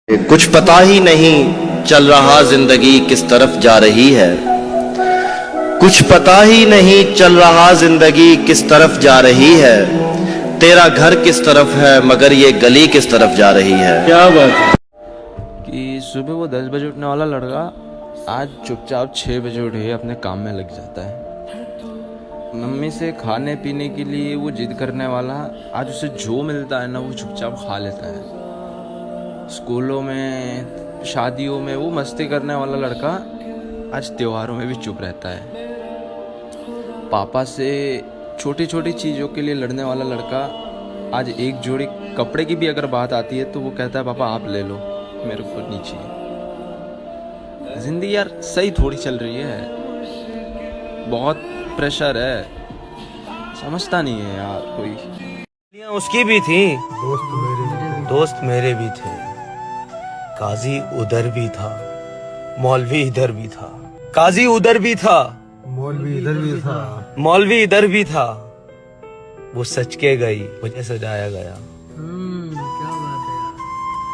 कुछ पता ही नहीं चल रहा जिंदगी किस तरफ जा रही है। कुछ पता ही नहीं चल रहा जिंदगी किस तरफ जा रही है। तेरा घर किस तरफ है मगर ये गली किस तरफ जा रही है। क्या बात है कि सुबह वो 10 बजे उठने वाला लड़का आज चुपचाप 6 बजे उठे अपने काम में लग जाता है। मम्मी से खाने पीने के लिए वो जिद करने वाला आज उसे जो मिलता है ना वो चुपचाप खा लेता है। स्कूलों में शादियों में वो मस्ती करने वाला लड़का आज त्योहारों में भी चुप रहता है। पापा से छोटी छोटी चीज़ों के लिए लड़ने वाला लड़का आज एक जोड़ी कपड़े की भी अगर बात आती है तो वो कहता है पापा आप ले लो, मेरे को नहीं चाहिए। जिंदगी यार सही थोड़ी चल रही है, बहुत प्रेशर है, समझता नहीं है यार कोई। उसकी भी थी, दोस्त मेरे भी थे। काजी उधर भी था, मौलवी इधर भी था। काजी उधर भी था, मौलवी इधर भी था, मौलवी इधर भी था। वो सच के गई, मुझे सजाया गया। क्या बात है।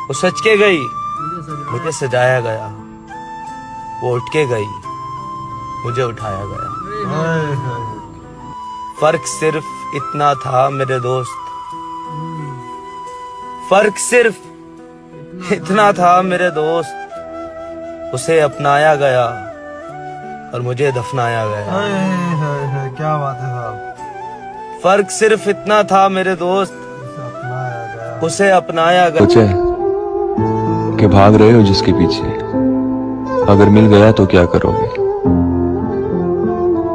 वो सच के गई, मुझे सजाया गया। वो उठ के गई, मुझे उठाया गया। फर्क सिर्फ इतना था मेरे दोस्त, फर्क सिर्फ इतना था मेरे दोस्त। उसे अपनाया गया और मुझे दफनाया गया। क्या बात है साहब। फर्क सिर्फ इतना था मेरे दोस्त, उसे अपनाया गया। सोचे कि भाग रहे हो जिसके पीछे, अगर मिल गया तो क्या करोगे।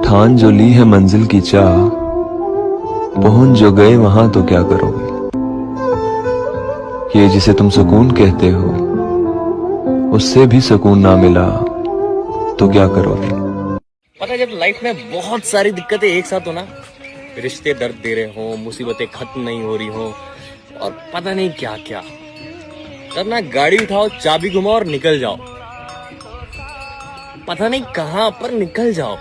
ठान जो ली है मंजिल की चाह, पहुंच जो गए वहां तो क्या करोगे। ये जिसे तुम सुकून कहते हो, उससे भी सुकून ना मिला तो क्या करोगे। पता है जब लाइफ में बहुत सारी दिक्कतें एक साथ हो ना, रिश्ते दर्द दे रहे हो, मुसीबतें खत्म नहीं हो रही हो और पता नहीं क्या क्या, तब ना गाड़ी उठाओ, चाबी घुमाओ और निकल जाओ। पता नहीं कहां पर निकल जाओ।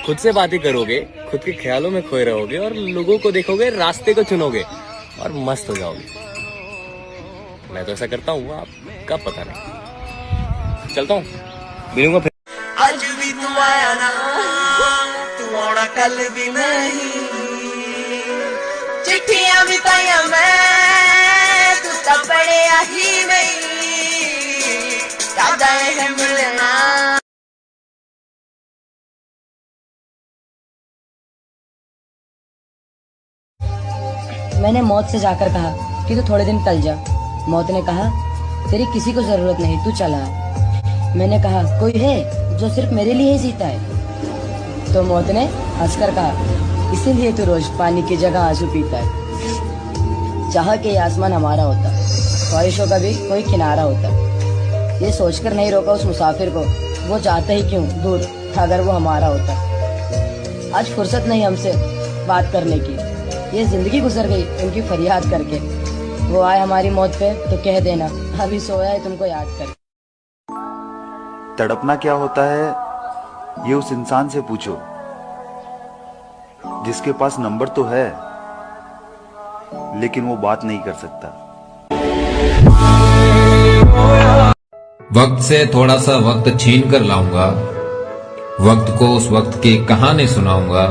खुद से बातें करोगे, खुद के ख्यालों में खोए रहोगे और लोगों को देखोगे, रास्ते को चुनोगे और मस्त हो जाओगे। मैं तो ऐसा करता हूँ, आपका पता नहीं। चलता हूँ, मिलूंगा फिर। आज भी तू आया ना, तू आना कल भी नहीं। चिट्ठियां बिताया मैं, तू तब पढ़िया ही नहीं। याद आए है मिलना। मैंने मौत से जाकर कहा कि तू थोड़े दिन टल जा। मौत ने कहा तेरी किसी को जरूरत नहीं, तू चला। मैंने कहा कोई है जो सिर्फ मेरे लिए ही जीता है। तो मौत ने हंसकर कहा इसीलिए तू रोज पानी की जगह आंसू पीता है। चाह के आसमान हमारा होता, ख्वाहिशों का भी कोई किनारा होता। ये सोचकर नहीं रोका उस मुसाफिर को, वो जाता ही क्यों दूर अगर वो हमारा होता। आज फुर्सत नहीं हमसे बात करने की, ये जिंदगी गुजर गई उनकी फरियाद करके। वो आए हमारी मौत पे तो कह देना अभी सोया है तुमको याद कर। तड़पना क्या होता है ये उस इंसान से पूछो जिसके पास नंबर तो है लेकिन वो बात नहीं कर सकता। वक्त से थोड़ा सा वक्त छीन कर लाऊंगा, वक्त को उस वक्त की कहानी सुनाऊंगा।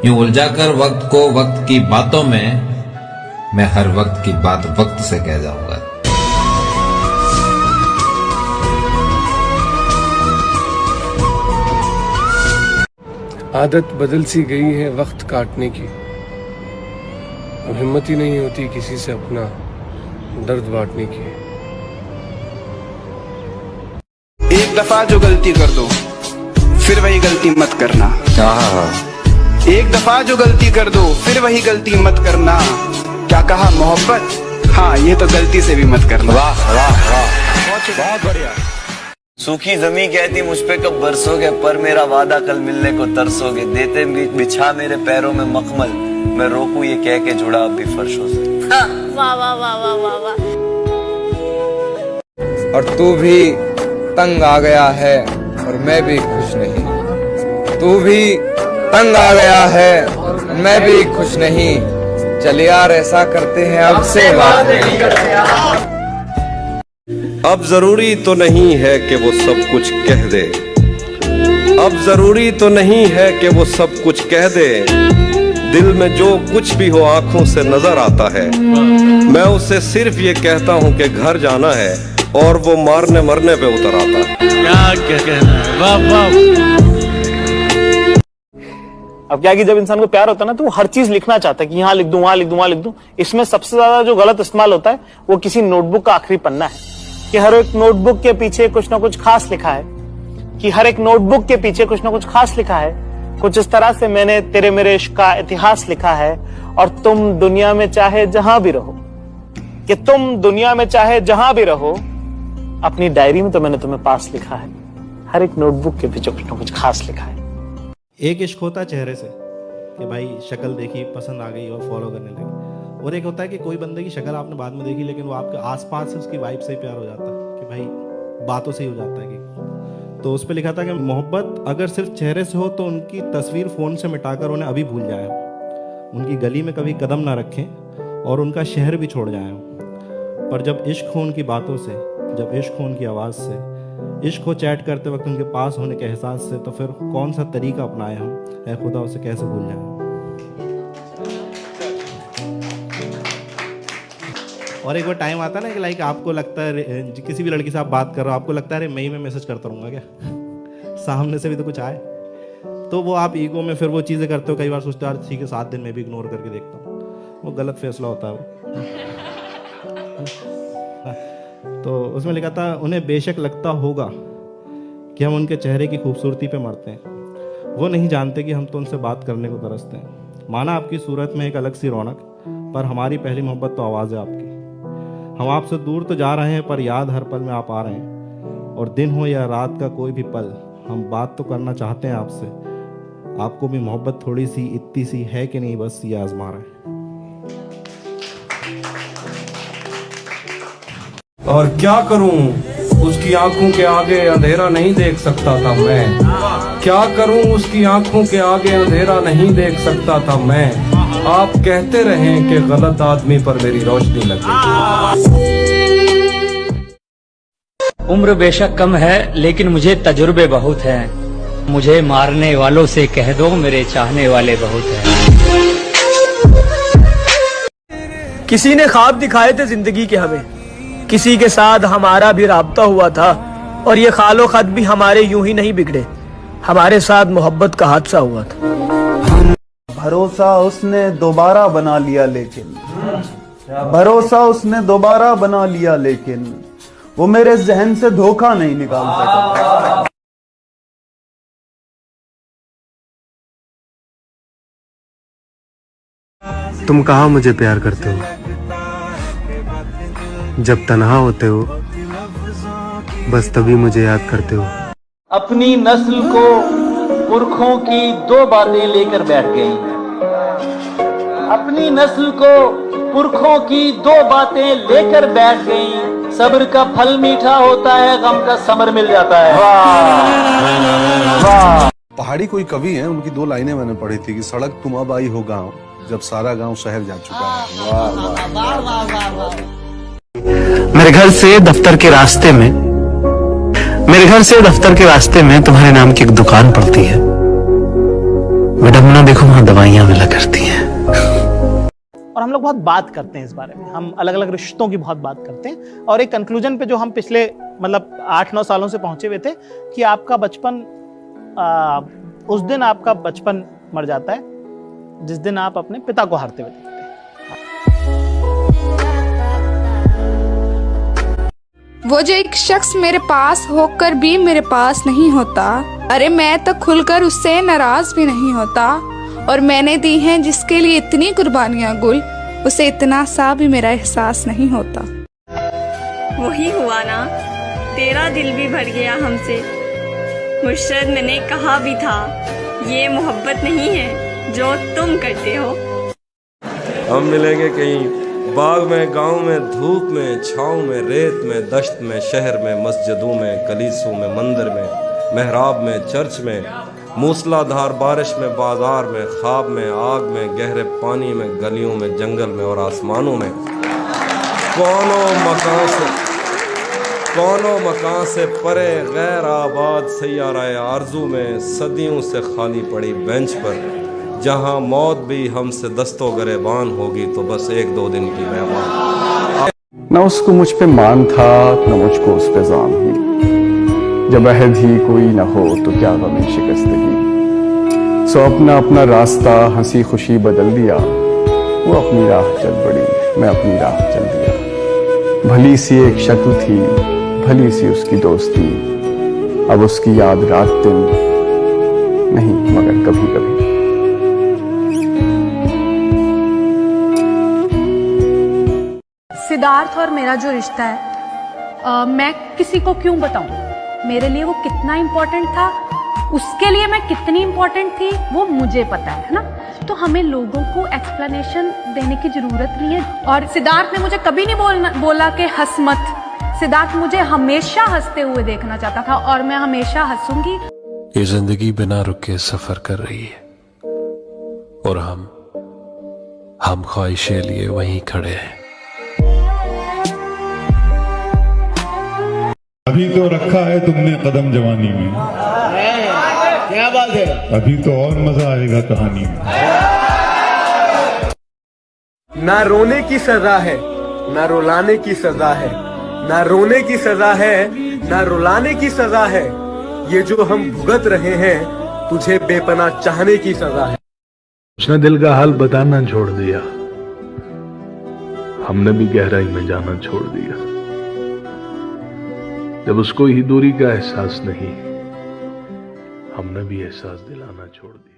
यूं उलझाकर वक्त को वक्त की बातों में, मैं हर वक्त की बात वक्त से कह जाऊंगा। आदत बदल सी गई है वक्त काटने की। अब हिम्मत ही नहीं होती किसी से अपना दर्द बांटने की। एक दफा जो गलती कर दो फिर वही गलती मत करना। एक दफा जो गलती कर दो फिर वही गलती मत करना। क्या कहा मोहब्बत, हाँ ये तो गलती से भी मत करना। वाह वाह वाह, बहुत बढ़िया। सूखी जमी कहती मुझ पे कब बरसोगे, पर मेरा वादा कल मिलने को तरसोगे। देते बिछा मेरे पैरों में मखमल, मैं रोकूं ये कह के जुड़ा अब भी फर्शों से। वाह वाह वाह वाह वाह वाह। और तू भी तंग आ गया है और मैं भी खुश नहीं। तू भी तंग आ गया है और मैं भी खुश नहीं। चल यार ऐसा करते हैं अब से बात नहीं करते। अब जरूरी तो नहीं है कि वो सब कुछ कह दे, अब जरूरी तो नहीं है कि वो सब कुछ कह दे, दिल में जो कुछ भी हो आंखों से नजर आता है। मैं उससे सिर्फ ये कहता हूँ कि घर जाना है और वो मारने मरने पे उतर आता है। क्या कहना है, वाह वाह। अब क्या है कि जब इंसान को प्यार होता है ना तो वो हर चीज लिखना चाहता है कि यहाँ लिख दूं, वहां लिख दूं, वहां लिख दूं। इसमें सबसे ज्यादा जो गलत इस्तेमाल होता है वो किसी नोटबुक का आखिरी पन्ना है, कि हर एक नोटबुक के पीछे कुछ ना कुछ खास लिखा है, कि हर एक नोटबुक के पीछे कुछ ना कुछ खास लिखा है। कुछ इस तरह से मैंने तेरे मेरे इश्क का इतिहास लिखा है, और तुम दुनिया में चाहे जहां भी रहो, कि तुम दुनिया में चाहे जहां भी रहो, अपनी डायरी में तो मैंने तुम्हें पास लिखा है। हर एक नोटबुक के पीछे कुछ ना कुछ खास लिखा है। एक इश्क होता है चेहरे से कि भाई शक्ल देखी, पसंद आ गई और फॉलो करने लगे, और एक होता है कि कोई बंदे की शक्ल आपने बाद में देखी लेकिन वो आपके आसपास से उसकी वाइब से ही प्यार हो जाता है, कि भाई बातों से ही हो जाता है। कि तो उस पर लिखा था कि मोहब्बत अगर सिर्फ चेहरे से हो तो उनकी तस्वीर फ़ोन से मिटाकर उन्हें अभी भूल जाए, उनकी गली में कभी कदम ना रखें और उनका शहर भी छोड़ जाएं। पर जब इश्क हो उनकी बातों से, जब इश्क हो उनकी आवाज़ से, इश्क हो चैट करते वक्त उनके पास होने के एहसास से, तो फिर कौन सा तरीका अपनाएं हम, ऐ खुदा उसे कैसे भूल जाएं। और एक वो टाइम आता है ना कि लाइक आपको लगता है किसी भी लड़की से आप बात कर रहे हो, आपको लगता है अरे मैं मैसेज करता रहूँगा क्या, सामने से भी तो कुछ आए, तो वो आप ईगो में फिर वो चीज़ें करते हो। कई बार सोचते हो यार ठीक है 7 दिन में भी इग्नोर करके देखता हूँ, वो गलत फैसला होता है वो। तो उसमें लिखा था उन्हें बेशक लगता होगा कि हम उनके चेहरे की खूबसूरती पे मरते हैं, वो नहीं जानते कि हम तो उनसे बात करने को तरसते हैं। माना आपकी सूरत में एक अलग सी रौनक, पर हमारी पहली मोहब्बत तो आवाज़ है आपकी। हम आपसे दूर तो जा रहे हैं पर याद हर पल में आप आ रहे हैं, और दिन हो या रात का कोई भी पल हम बात तो करना चाहते हैं आपसे। आपको भी मोहब्बत थोड़ी सी इतनी सी है कि नहीं, बस ये आजमा रहे हैं। और क्या करूं, उसकी आंखों के आगे अंधेरा नहीं देख सकता था मैं, क्या करूं उसकी आंखों के आगे अंधेरा नहीं देख सकता था मैं। आप कहते रहें कि गलत आदमी पर मेरी रोशनी लगे। उम्र बेशक कम है लेकिन मुझे तजुर्बे बहुत हैं, मुझे मारने वालों से कह दो मेरे चाहने वाले बहुत हैं। किसी ने ख्वाब दिखाए थे जिंदगी के हमें, किसी के साथ हमारा भी राब्ता हुआ था, और ये खालो खत भी हमारे यूं ही नहीं बिगड़े, हमारे साथ मोहब्बत का हादसा हुआ था। भरोसा उसने दोबारा बना लिया, लेकिन भरोसा उसने दोबारा बना लिया, लेकिन वो मेरे जहन से धोखा नहीं निकाल सका। तुम कहाँ मुझे प्यार करते हो, जब तन्हा होते हो बस तभी मुझे याद करते हो। अपनी नस्ल को पुरखों की 2 बातें लेकर बैठ गई, अपनी नस्ल को पुरखों की 2 बातें लेकर बैठ गई। सब्र का फल मीठा होता है, गम का समर मिल जाता है। वाह। पहाड़ी कोई कवि हैं, उनकी 2 लाइनें मैंने पढ़ी थी कि सड़क तुम अब आई हो गाँव, जब सारा गाँव शहर जा चुका है। वाह वाह। मेरे घर से दफ्तर के रास्ते में, मेरे घर से दफ्तर के रास्ते में तुम्हारे नाम की एक दुकान पड़ती है। विडम्बना देखो वहां दवाइयां मिला करती हैं। और हम लोग बहुत बात करते हैं इस बारे में, हम अलग अलग रिश्तों की बहुत बात करते हैं, और एक कंक्लूजन पे जो हम पिछले मतलब 8-9 सालों से पहुंचे हुए थे कि आपका बचपन, उस दिन आपका बचपन मर जाता है जिस दिन आप अपने पिता को हारते हुए देखते हैं। वो जो एक शख्स मेरे पास होकर भी मेरे पास नहीं होता, अरे मैं तो खुलकर उससे नाराज भी नहीं होता, और मैंने दी हैं जिसके लिए इतनी कुर्बानियां गुल, उसे इतना सा भी मेरा एहसास नहीं होता। वही हुआ ना, तेरा दिल भी भर गया हमसे, मुर्शद मैंने कहा भी था ये मोहब्बत नहीं है जो तुम करते हो। हम मिलेंगे कहीं बाग में, गांव में, धूप में, छाँव में, रेत में, दश्त में, शहर में, मस्जिदों में, कलीसों में, मंदिर में, मेहराब में, चर्च में, मूसलाधार बारिश में, बाजार में, ख्वाब में, आग में, गहरे पानी में, गलियों में, जंगल में और आसमानों में, कौनों मकान से कौनो मकान से परे गैर आबाद सैयारा आरजू में सदियों से खाली पड़ी बेंच पर, जहां मौत भी हमसे दस्तो गरेबान होगी तो बस 1-2 दिन की मेहमान। न उसको मुझ पे मान था न मुझको उस पे जान हुई, जब अहद ही कोई न हो तो क्या गम शिकस्तगी। सो अपना अपना रास्ता हंसी खुशी बदल दिया, वो अपनी राह चल पड़ी मैं अपनी राह चल दिया। भली सी एक शक्ल थी भली सी उसकी दोस्ती, अब उसकी याद रात दिन नहीं मगर कभी कभी। सिद्धार्थ और मेरा जो रिश्ता है मैं किसी को क्यों बताऊं? मेरे लिए वो कितना इम्पोर्टेंट था, उसके लिए मैं कितनी इम्पोर्टेंट थी, वो मुझे पता है ना। तो हमें लोगों को एक्सप्लेनेशन देने की जरूरत नहीं है। और सिद्धार्थ ने मुझे कभी नहीं बोला कि हंस मत। सिद्धार्थ मुझे हमेशा हंसते हुए देखना चाहता था और मैं हमेशा हंसूंगी। ये जिंदगी बिना रुके सफर कर रही है और हम ख्वाहिशें लिए वहीं खड़े हैं। अभी तो रखा है तुमने कदम जवानी में, क्या बात है, अभी तो और मजा आएगा कहानी में। ना रोने की सजा है ना रुलाने की सजा है, ना रोने की सजा है ना रुलाने की सजा है, ये जो हम भुगत रहे हैं तुझे बेपनाह चाहने की सजा है। उसने दिल का हाल बताना छोड़ दिया, हमने भी गहराई में जाना छोड़ दिया। जब उसको ही दूरी का एहसास नहीं, हमने भी एहसास दिलाना छोड़ दिया।